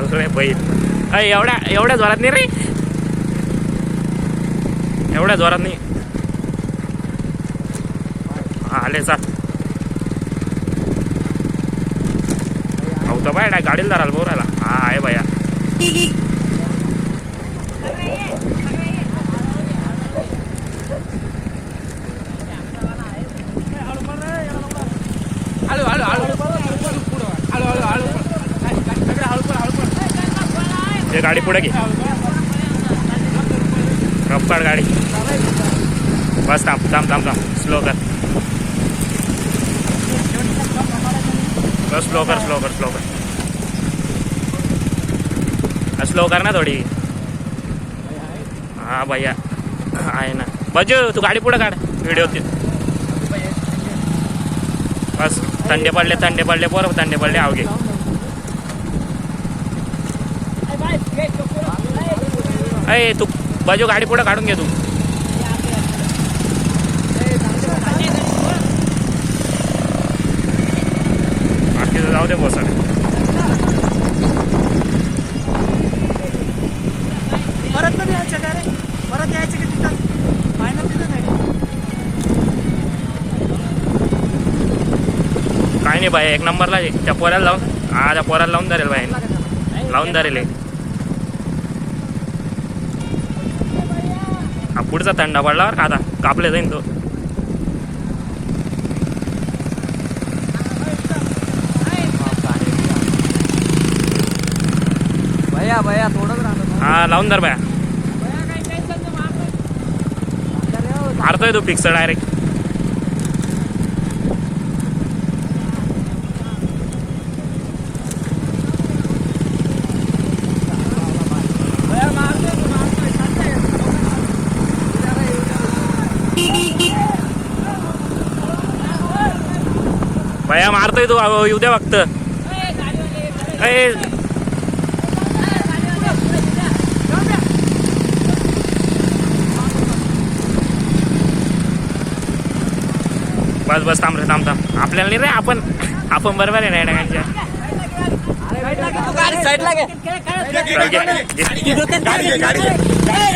अरे बैल एवढ्या जोरात नाही रे, एवढ्या जोरात नाही. आले चाल होतं बाय गाडीला धराल बोरायला. हा आहे भैया. गाडी पुढे घे, रफ्तार गाडी. बस थांब थांब थांब थांब, स्लो कर, बस स्लो कर स्लो कर स्लो कर, स्लो कर ना थोडी. हा भैया आहे ना. बजू तू गाडी पुढे काढ, व्हिडिओ ती. बस थंडे पडले पोरं, थंडे पडले आवगे. अय तू बाजू गाडी पुढे काढून घे तू. बाकीचं जाऊ दे बसा. परत कधी यायचं का रे, परत यायचं की तिथं फायनल तिथं नाही. काय नाही बाई, एक नंबरला त्या पोऱ्याला लावून, हा त्या पोऱ्याला लावून धरेल बाई, लावून धरेल. हा पुढचा थंडा पडल्यावर का आता कापले जाईन तो. भैया भैया थोडंच राहतो. हा लावून धर बाया, मारतोय तू फिक्स डायरेक्ट. भैया मारतोय तू, येऊ दे फक्त. बस बस थांब रे, थांब थांब. आपल्याला नाही रे, आपण बरोबर आहे ना साईडला घे.